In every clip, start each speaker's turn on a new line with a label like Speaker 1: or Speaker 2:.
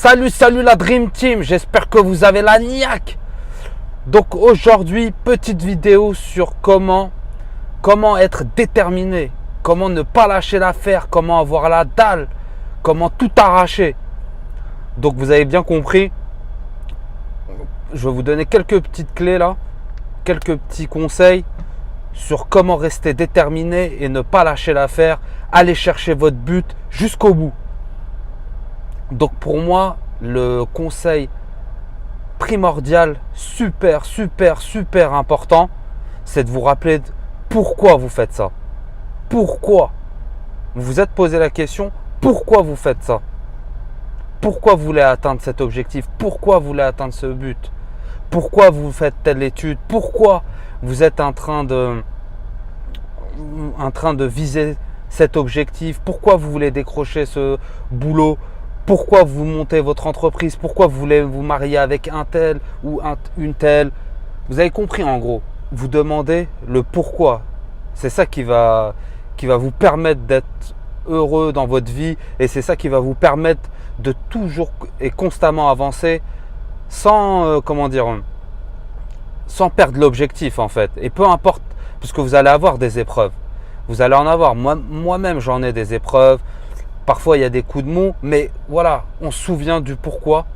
Speaker 1: Salut la Dream Team, j'espère que vous avez la niaque. Donc aujourd'hui, petite vidéo sur comment être déterminé, comment ne pas lâcher l'affaire, comment avoir la dalle, comment tout arracher. Donc vous avez bien compris, je vais vous donner quelques petites clés là, quelques petits conseils sur comment rester déterminé et ne pas lâcher l'affaire, aller chercher votre but jusqu'au bout. Donc pour moi, le conseil primordial, super important, c'est de vous rappeler pourquoi vous faites ça. Pourquoi vous vous êtes posé la question, pourquoi vous faites ça? Pourquoi vous voulez atteindre cet objectif? Pourquoi vous voulez atteindre ce but? Pourquoi vous faites telle étude? Pourquoi vous êtes en train de viser cet objectif? Pourquoi vous voulez décrocher ce boulot? Pourquoi vous montez votre entreprise? Pourquoi vous voulez vous marier avec un tel ou une telle? Vous avez compris en gros. Vous demandez le pourquoi. C'est ça qui va vous permettre d'être heureux dans votre vie et c'est ça qui va vous permettre de toujours et constamment avancer sans sans perdre l'objectif en fait. Et peu importe, puisque vous allez avoir des épreuves. Vous allez en avoir. Moi-même, j'en ai des épreuves. Parfois, il y a des coups de mou, mais voilà, on se souvient du pourquoi.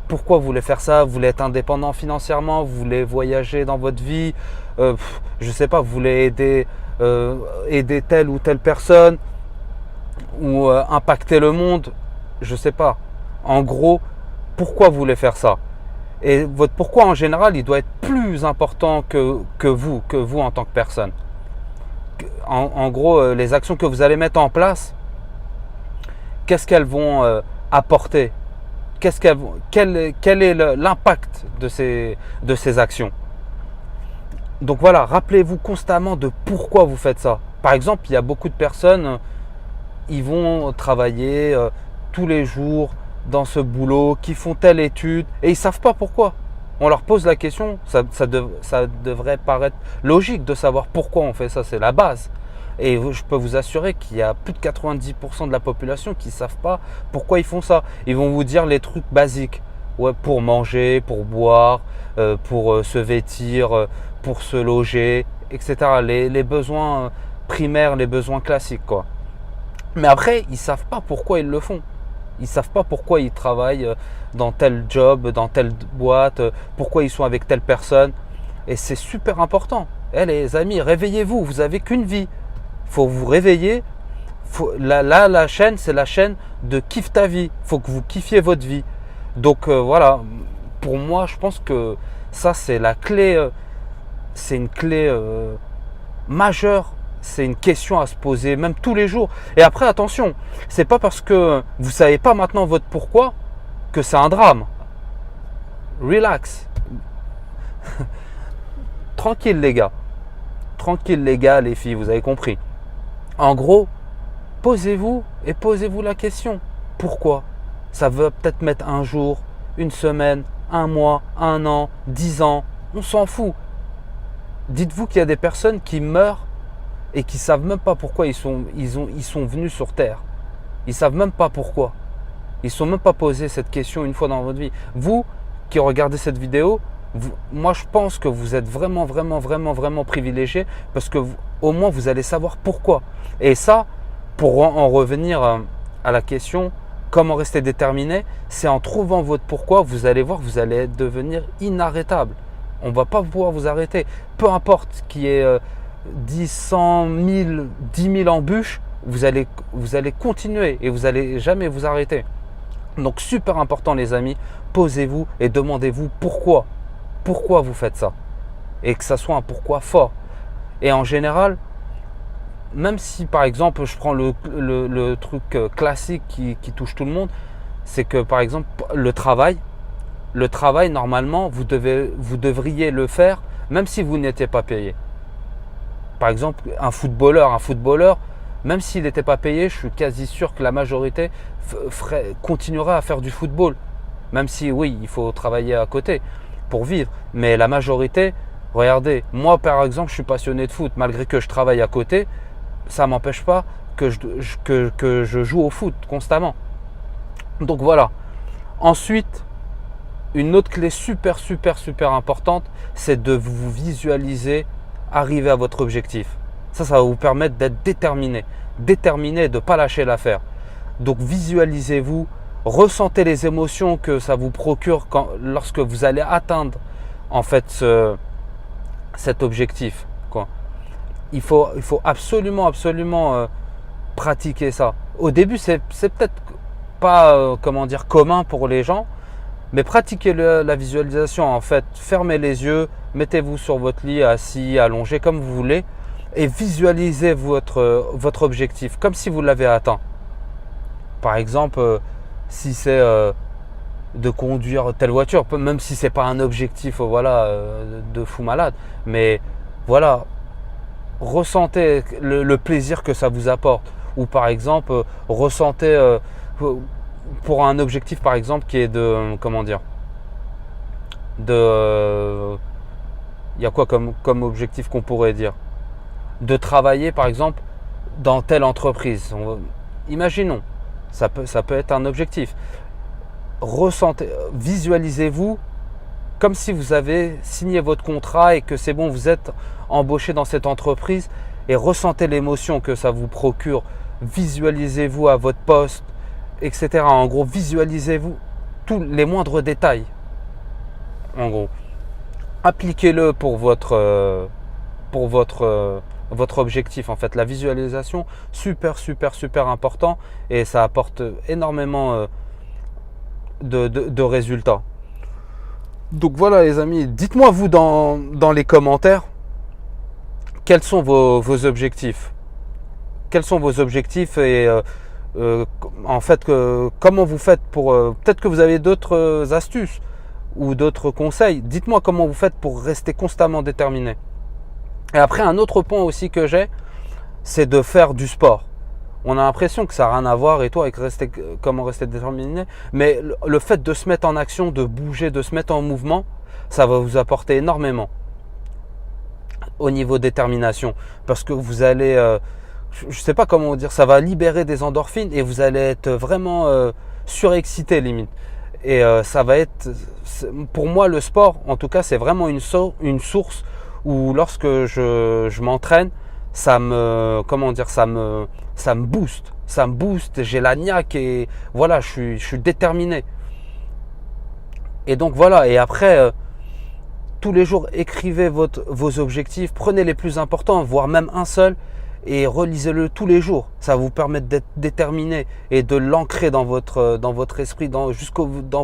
Speaker 1: Pourquoi vous voulez faire ça? Vous voulez être indépendant financièrement? Vous voulez voyager dans votre vie? Je ne sais pas, vous voulez aider telle ou telle personne? Ou impacter le monde? Je ne sais pas. En gros, pourquoi vous voulez faire ça? Et votre pourquoi en général, il doit être plus important que vous en tant que personne. En gros, les actions que vous allez mettre en place, qu'est-ce qu'elles vont apporter? Quel est l'impact de ces actions? Donc voilà, rappelez-vous constamment de pourquoi vous faites ça. Par exemple, il y a beaucoup de personnes, ils vont travailler tous les jours dans ce boulot, qui font telle étude et ils ne savent pas pourquoi. On leur pose la question, ça devrait paraître logique de savoir pourquoi on fait ça, c'est la base. Et je peux vous assurer qu'il y a plus de 90% de la population qui ne savent pas pourquoi ils font ça. Ils vont vous dire les trucs basiques. Ouais, pour manger, pour boire, pour se vêtir, pour se loger, etc. Les besoins primaires, les besoins classiques, quoi. Mais après, ils ne savent pas pourquoi ils le font. Ils ne savent pas pourquoi ils travaillent dans tel job, dans telle boîte, pourquoi ils sont avec telle personne. Et c'est super important. Les amis, réveillez-vous, vous n'avez qu'une vie. Il faut vous réveiller. La chaîne, c'est la chaîne de kiffe ta vie. Il faut que vous kiffiez votre vie. Donc voilà, pour moi, je pense que ça, c'est la clé. C'est une clé majeure. C'est une question à se poser, même tous les jours. Et après, attention, c'est pas parce que vous ne savez pas maintenant votre pourquoi que c'est un drame. Relax. Tranquille les gars. Tranquille les gars, les filles, vous avez compris. En gros, posez-vous la question. Pourquoi? Ça veut peut-être mettre un jour, une semaine, un mois, un an, 10 ans. On s'en fout. Dites-vous qu'il y a des personnes qui meurent et qui ne savent même pas pourquoi ils sont venus sur Terre. Ils ne savent même pas pourquoi. Ils ne se sont même pas posé cette question une fois dans votre vie. Vous qui regardez cette vidéo, moi je pense que vous êtes vraiment privilégié parce que au moins vous allez savoir pourquoi. Et ça, pour en revenir à la question, comment rester déterminé, c'est en trouvant votre pourquoi, vous allez voir, vous allez devenir inarrêtable. On ne va pas pouvoir vous arrêter. Peu importe qu'il y ait 10, 100 000, 10 000 embûches, vous allez continuer et vous n'allez jamais vous arrêter. Donc super important les amis, posez-vous et demandez-vous pourquoi vous faites ça. Et que ça soit un pourquoi fort. Et en général, même si par exemple je prends le truc classique qui touche tout le monde, c'est que par exemple le travail normalement vous devriez le faire même si vous n'étiez pas payé. Par exemple, un footballeur, même s'il n'était pas payé, je suis quasi sûr que la majorité continuera à faire du football. Même si, oui, il faut travailler à côté pour vivre. Mais la majorité, regardez, moi par exemple, je suis passionné de foot. Malgré que je travaille à côté, ça ne m'empêche pas que je joue au foot constamment. Donc voilà, Ensuite, une autre clé super importante, c'est de vous visualiser arriver à votre objectif. Ça va vous permettre d'être déterminé et de ne pas lâcher l'affaire. Donc visualisez-vous, ressentez les émotions que ça vous procure lorsque vous allez atteindre en fait cet objectif, quoi. Il faut absolument pratiquer ça. Au début, c'est peut-être pas commun pour les gens, mais pratiquez la visualisation. En fait, fermez les yeux, mettez-vous sur votre lit, assis, allongé, comme vous voulez, et visualisez votre objectif, comme si vous l'avez atteint. Par exemple, si c'est de conduire telle voiture, même si c'est pas un objectif de fou malade, mais voilà, ressentez le plaisir que ça vous apporte. Ou par exemple, ressentez pour un objectif par exemple qui est de il y a quoi comme objectif qu'on pourrait dire, de travailler par exemple dans telle entreprise. Imaginons, ça peut être un objectif. Ressentez, visualisez-vous comme si vous avez signé votre contrat et que c'est bon, vous êtes embauché dans cette entreprise, et ressentez l'émotion que ça vous procure. Visualisez-vous à votre poste, etc. En gros, visualisez-vous tous les moindres détails. En gros, appliquez-le pour votre objectif. En fait, la visualisation, super important, et ça apporte énormément de résultats. Donc voilà les amis, dites-moi vous dans les commentaires quels sont vos objectifs. Quels sont vos objectifs et en fait comment vous faites pour... peut-être que vous avez d'autres astuces ou d'autres conseils. Dites-moi comment vous faites pour rester constamment déterminé. Et après, un autre point aussi que j'ai, c'est de faire du sport. On a l'impression que ça n'a rien à voir et tout avec comment rester déterminé, mais le fait de se mettre en action, de bouger, de se mettre en mouvement, ça va vous apporter énormément au niveau détermination, parce que vous allez, je ne sais pas comment dire, ça va libérer des endorphines et vous allez être vraiment surexcité limite. Et ça va être, pour moi le sport en tout cas, c'est vraiment une source où lorsque je m'entraîne, ça me booste, j'ai la niaque et voilà, je suis déterminé. Et donc voilà, et après tous les jours écrivez vos objectifs, prenez les plus importants, voire même un seul, et relisez-le tous les jours. Ça va vous permettre d'être déterminé et de l'ancrer dans votre esprit, dans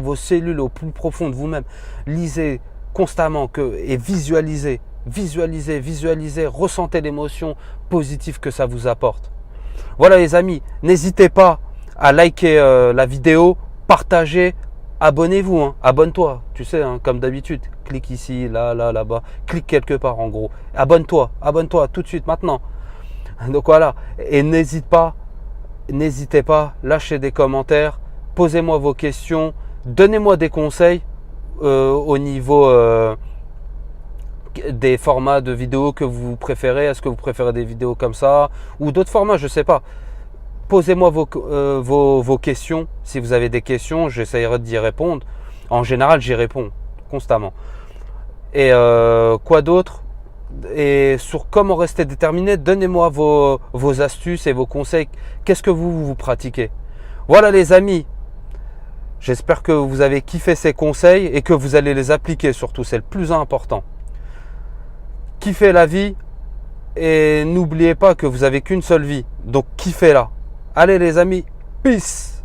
Speaker 1: vos cellules au plus profond de vous-même. Lisez constamment et visualisez, ressentez l'émotion positive que ça vous apporte. Voilà les amis, n'hésitez pas à liker la vidéo, partager, abonnez-vous, hein, abonne-toi, tu sais, hein, comme d'habitude, clique ici, là-bas, clique quelque part en gros, abonne-toi tout de suite maintenant. Donc voilà, et n'hésitez pas, lâchez des commentaires, posez-moi vos questions, donnez-moi des conseils au niveau des formats de vidéos que vous préférez. Est-ce que vous préférez des vidéos comme ça ou d'autres formats, je ne sais pas. Posez-moi vos questions. Si vous avez des questions, j'essaierai d'y répondre. En général, j'y réponds constamment. Et quoi d'autre? Et sur comment rester déterminé, donnez-moi vos astuces et vos conseils. Qu'est-ce que vous pratiquez? Voilà les amis, j'espère que vous avez kiffé ces conseils et que vous allez les appliquer surtout, c'est le plus important. Kiffez la vie et n'oubliez pas que vous avez qu'une seule vie, donc kiffez-la. Allez les amis, peace.